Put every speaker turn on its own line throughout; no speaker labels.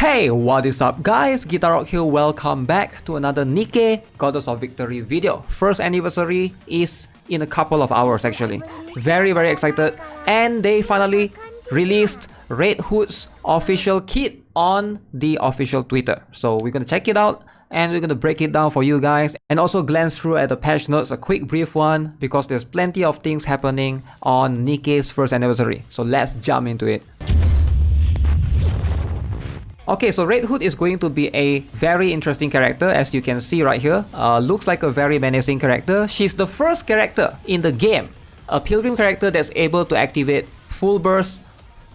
Hey, what is up guys? GuitarRock here, welcome back to another Nikke Goddess of Victory video. First anniversary is in a couple of hours actually. Very excited, and they finally released Red Hood's official kit on the official Twitter. So we're gonna check it out and we're gonna break it down for you guys and also glance through at the patch notes, a quick brief one, because there's plenty of things happening on Nikke's first anniversary. So let's jump into it. Okay, so Red Hood is going to be a very interesting character, as you can see right here. Looks like a very menacing character. She's the first character in the game, a pilgrim character that's able to activate full burst,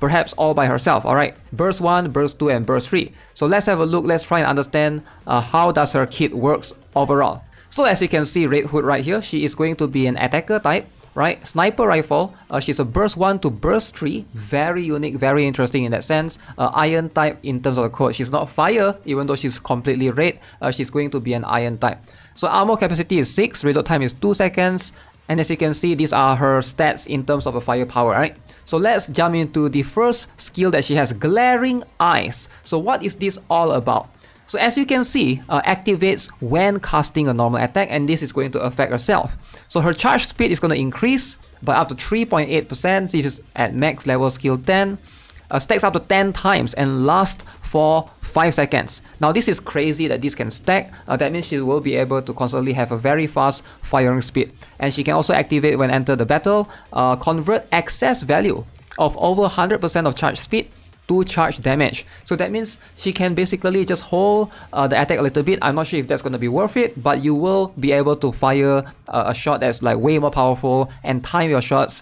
perhaps all by herself. Alright, burst 1, burst 2 and burst 3. So let's have a look, let's try and understand how does her kit works overall. So as you can see, Red Hood right here, she is going to be an attacker type. Right, sniper rifle, she's a burst 1 to burst 3, very unique, very interesting in that sense. Iron type in terms of the code, she's not fire, even though she's completely red, she's going to be an iron type. So armor capacity is 6, reload time is 2 seconds, and as you can see, these are her stats in terms of a firepower, right? So let's jump into the first skill that she has, Glaring Eyes. So what is this all about? So as you can see, activates when casting a normal attack, and this is going to affect herself. So her charge speed is going to increase by up to 3.8%. This is at max level skill 10. Stacks up to 10 times and lasts for 5 seconds. Now this is crazy that this can stack. That means she will be able to constantly have a very fast firing speed. And she can also activate when enter the battle, convert excess value of over 100% of charge speed to charge damage. So that means she can basically just hold the attack a little bit. I'm not sure if that's going to be worth it, but you will be able to fire a shot that's like way more powerful and time your shots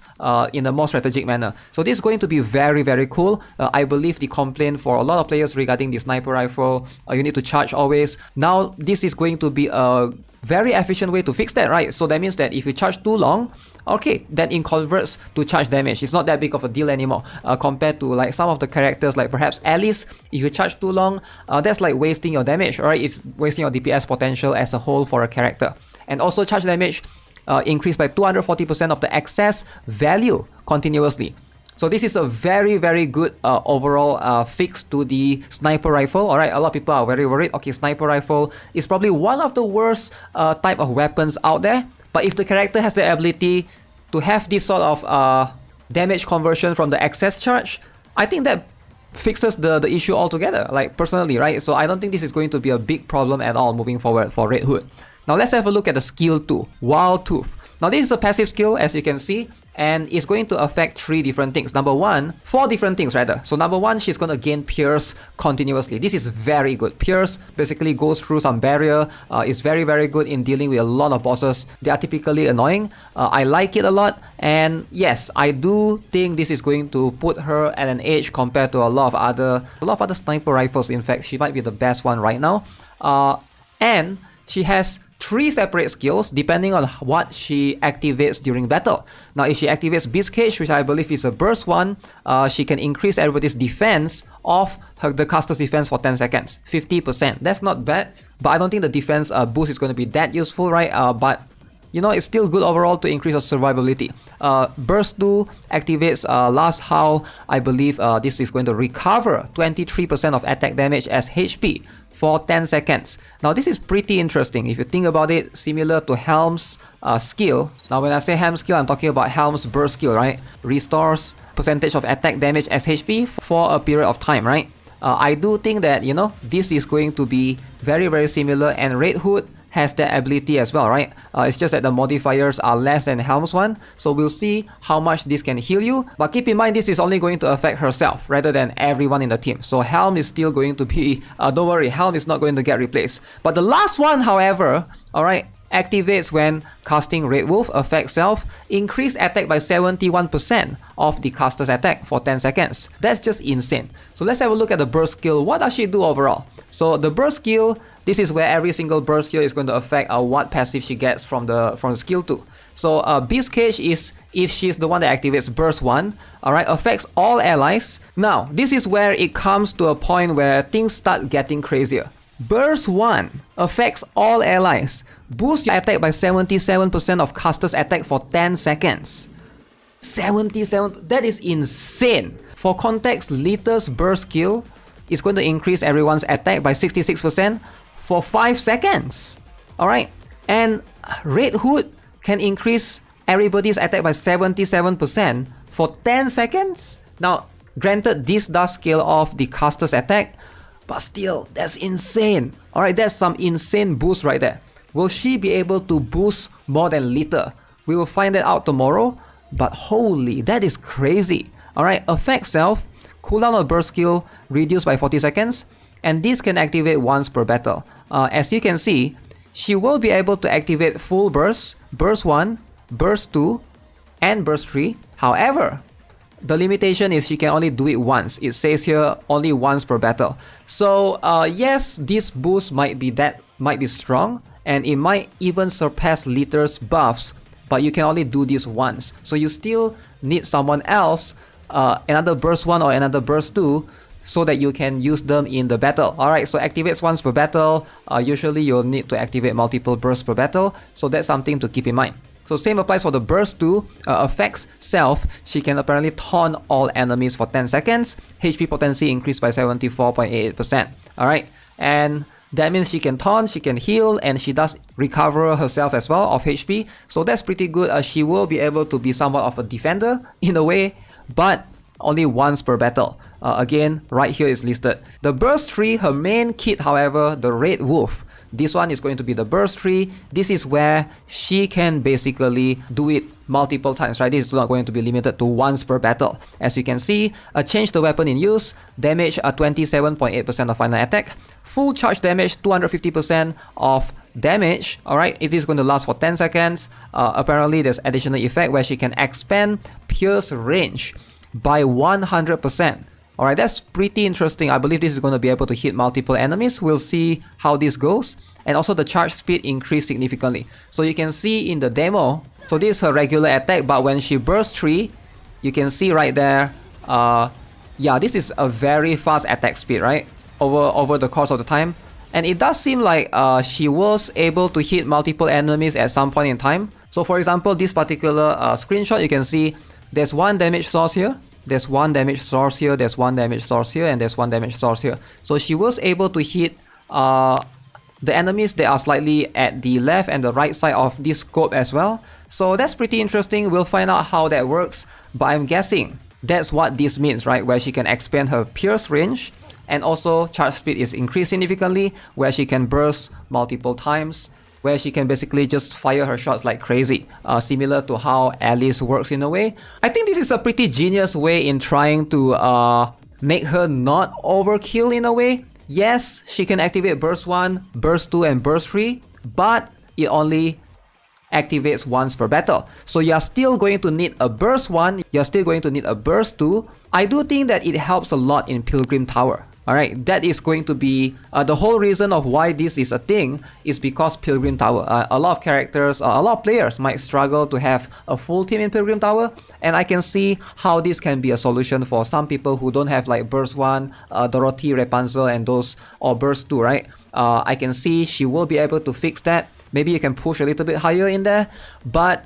in a more strategic manner. So this is going to be very cool. I believe the complaint for a lot of players regarding the sniper rifle, you need to charge always. Now this is going to be a very efficient way to fix that, right? So that means that if you charge too long, okay, then it converts to charge damage. It's not that big of a deal anymore compared to like some of the characters like perhaps Alice. If you charge too long, that's like wasting your damage, right? It's wasting your DPS potential as a whole for a character. And also charge damage increased by 240% of the excess value continuously. So this is a very good overall fix to the sniper rifle. Alright, a lot of people are very worried. Okay, sniper rifle is probably one of the worst type of weapons out there. But if the character has the ability to have this sort of damage conversion from the excess charge, I think that fixes the issue altogether, like personally, right? So I don't think this is going to be a big problem at all moving forward for Red Hood. Now let's have a look at the skill 2, Wild Tooth. Now this is a passive skill, as you can see, and it's going to affect 3 different things. Four different things rather. So number 1, she's going to gain Pierce continuously. This is very good. Pierce basically goes through some barrier. It's very good in dealing with a lot of bosses. They are typically annoying. I like it a lot, and yes, I do think this is going to put her at an edge compared to a lot of other sniper rifles. In fact, she might be the best one right now. And she has 3 separate skills depending on what she activates during battle. Now if she activates Beast Cage, which I believe is a burst 1, she can increase everybody's defense of the caster's defense for 10 seconds, 50%. That's not bad, but I don't think the defense boost is going to be that useful, right? But you know, it's still good overall to increase your survivability. Burst 2 activates Last Howl. I believe this is going to recover 23% of attack damage as HP for 10 seconds. Now this is pretty interesting if you think about it, similar to Helm's skill. Now when I say Helm's skill, I'm talking about Helm's burst skill, right? Restores percentage of attack damage as HP for a period of time, right? I do think that, you know, this is going to be very similar, and Red Hood has that ability as well, right? It's just that the modifiers are less than Helm's one, so we'll see how much this can heal you. But keep in mind, this is only going to affect herself rather than everyone in the team. So Helm is still going to be, don't worry, Helm is not going to get replaced. But the last one, however, alright, activates when casting Red Wolf, affects self, increase attack by 71% of the caster's attack for 10 seconds. That's just insane. So let's have a look at the burst skill. What does she do overall? So the burst skill, this is where every single burst skill is going to affect what passive she gets from the skill 2. So Beast Cage is if she's the one that activates burst 1, alright, affects all allies. Now this is where it comes to a point where things start getting crazier. Burst 1 affects all allies. Boost your attack by 77% of caster's attack for 10 seconds. 77, that is insane. For context, Lita's burst skill is going to increase everyone's attack by 66% for 5 seconds. Alright, and Red Hood can increase everybody's attack by 77% for 10 seconds. Now, granted, this does scale off the caster's attack, but still, that's insane. Alright, that's some insane boost right there. Will she be able to boost more than Lita? We will find that out tomorrow, but holy, that is crazy. Alright, effect self, cooldown of burst skill reduced by 40 seconds, and this can activate once per battle. As you can see, she will be able to activate full burst, burst 1, burst 2, and burst 3. However, the limitation is she can only do it once. It says here only once per battle. So yes, this boost might be strong, and it might even surpass Lita's buffs, but you can only do this once. So you still need someone else, another burst 1 or another burst 2, so that you can use them in the battle. Alright, so activates once per battle. Usually you'll need to activate multiple bursts per battle, so that's something to keep in mind. So same applies for the burst 2, affects self. She can apparently taunt all enemies for 10 seconds. HP potency increased by 74.88%. Alright, and that means she can taunt, she can heal, and she does recover herself as well of HP. So that's pretty good. She will be able to be somewhat of a defender in a way, but only once per battle. Again, right here is listed. The burst 3, her main kit, however, the Red Wolf. This one is going to be the burst 3. This is where she can basically do it multiple times, right? This is not going to be limited to once per battle. As you can see, change the weapon in use, damage 27.8% of final attack, full charge damage 250% of damage. Alright, it is going to last for 10 seconds. Apparently there's additional effect where she can expand pierce range by 100%. Alright, that's pretty interesting. I believe this is going to be able to hit multiple enemies. We'll see how this goes. And also the charge speed increased significantly. So you can see in the demo, so this is her regular attack, but when she bursts 3, you can see right there, yeah, this is a very fast attack speed, right? Over the course of the time. And it does seem like she was able to hit multiple enemies at some point in time. So for example, this particular screenshot, you can see there's one damage source here. There's one damage source here, there's one damage source here, and there's one damage source here. So she was able to hit the enemies that are slightly at the left and the right side of this scope as well. So that's pretty interesting. We'll find out how that works, but I'm guessing that's what this means, right? Where she can expand her pierce range, and also charge speed is increased significantly, where she can burst multiple times, where she can basically just fire her shots like crazy, similar to how Alice works in a way. I think this is a pretty genius way in trying to make her not overkill in a way. Yes, she can activate burst 1, burst 2, and burst 3, but it only activates once per battle. So you're still going to need a burst 1, you're still going to need a burst 2. I do think that it helps a lot in Pilgrim Tower. Alright, that is going to be the whole reason of why this is a thing is because Pilgrim Tower. A lot of characters, a lot of players might struggle to have a full team in Pilgrim Tower, and I can see how this can be a solution for some people who don't have like Burst 1, Dorothy, Rapunzel, and those, or Burst 2, right? I can see she will be able to fix that. Maybe you can push a little bit higher in there, but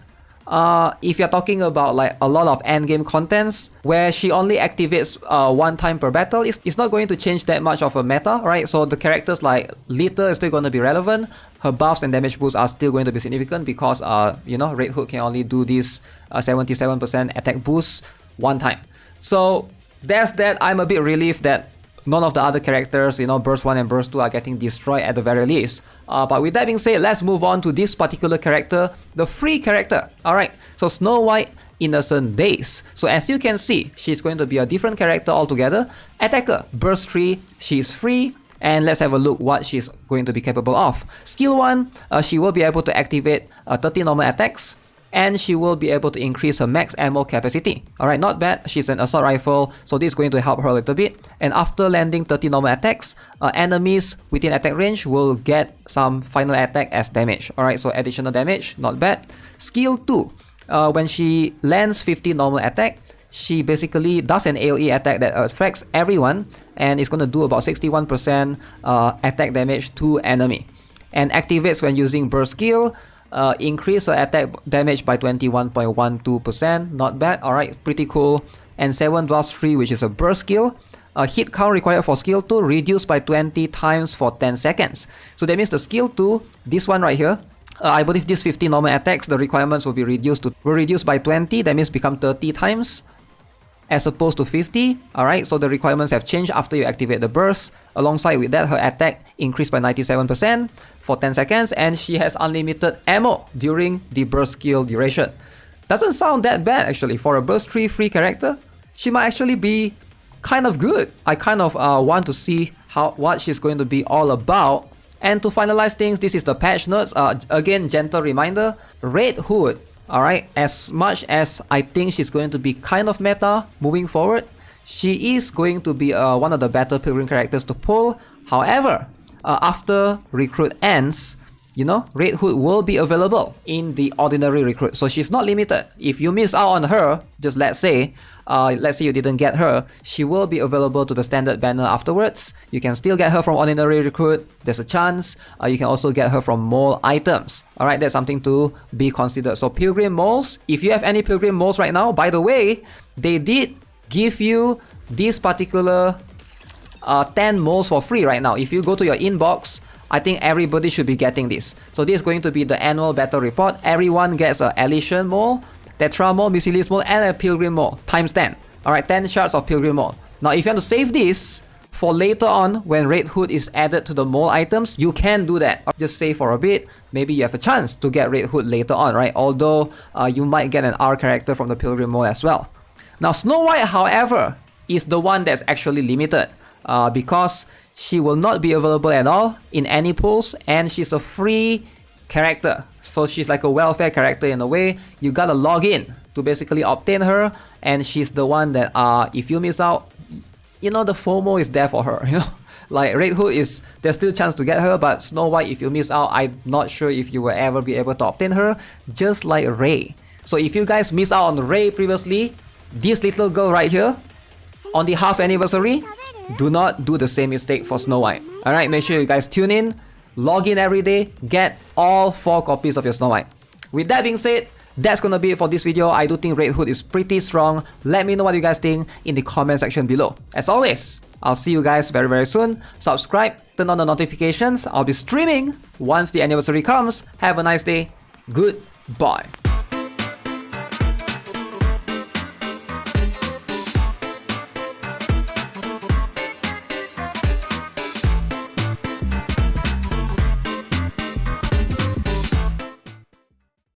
if you're talking about like a lot of endgame contents where she only activates one time per battle, it's not going to change that much of a meta, right? So the characters like Lita is still going to be relevant. Her buffs and damage boosts are still going to be significant because you know, Red Hood can only do this 77% attack boost one time. So there's that. I'm a bit relieved that none of the other characters, you know, Burst 1 and Burst 2 are getting destroyed at the very least. But with that being said, let's move on to this particular character, the free character. Alright, so Snow White Innocent Days. So as you can see, she's going to be a different character altogether. Attacker, Burst 3, she's free. And let's have a look what she's going to be capable of. Skill 1, she will be able to activate 30 normal attacks. And she will be able to increase her max ammo capacity. Alright, not bad. She's an assault rifle, so this is going to help her a little bit. And after landing 30 normal attacks, enemies within attack range will get some final attack as damage. Alright, so additional damage, not bad. Skill 2, when she lands 50 normal attack, she basically does an AoE attack that affects everyone, and it's going to do about 61% attack damage to enemy. And activates when using burst skill. Increase her attack damage by 21.12%, not bad. Alright, pretty cool. And 7 Dwarfs 3, which is a burst skill, hit count required for skill 2 reduced by 20 times for 10 seconds. So that means the skill 2, this one right here, I believe this 50 normal attacks, the requirements will be reduced by 20, that means become 30 times as opposed to 50. Alright, so the requirements have changed after you activate the burst. Alongside with that, her attack increased by 97% for 10 seconds, and she has unlimited ammo during the burst skill duration. Doesn't sound that bad actually. For a burst 3 free character, she might actually be kind of good. I kind of want to see what she's going to be all about. And to finalize things, this is the patch notes. Again, gentle reminder, Red Hood. Alright, as much as I think she's going to be kind of meta moving forward, she is going to be one of the better Pilgrim characters to pull. However, after Recruit ends, you know, Red Hood will be available in the ordinary recruit. So she's not limited. If you miss out on her, just let's say you didn't get her, she will be available to the standard banner afterwards. You can still get her from ordinary recruit. There's a chance. You can also get her from mole items. Alright, that's something to be considered. So Pilgrim moles, if you have any Pilgrim moles right now, by the way, they did give you this particular 10 moles for free right now. If you go to your inbox, I think everybody should be getting this. So this is going to be the annual battle report. Everyone gets a Elysian mole, Tetra mole, Miscellaneous mole, and a Pilgrim mole times 10. Alright, 10 shards of Pilgrim mole. Now if you want to save this for later on when Red Hood is added to the mole items, you can do that. Just save for a bit. Maybe you have a chance to get Red Hood later on, right? Although you might get an R character from the Pilgrim mole as well. Now Snow White, however, is the one that's actually limited because she will not be available at all in any pools, and she's a free character. So she's like a welfare character in a way. You gotta log in to basically obtain her, and she's the one that if you miss out, you know, the FOMO is there for her, you know. Like Red Hood is, there's still a chance to get her, but Snow White, if you miss out, I'm not sure if you will ever be able to obtain her, just like Rey. So if you guys miss out on Rey previously, this little girl right here, on the half anniversary, do not do the same mistake for Snow White. Alright, make sure you guys tune in, log in every day, get all 4 copies of your Snow White. With that being said, that's gonna be it for this video. I do think Red Hood is pretty strong. Let me know what you guys think in the comment section below. As always, I'll see you guys very, very soon. Subscribe, turn on the notifications. I'll be streaming once the anniversary comes. Have a nice day. Goodbye.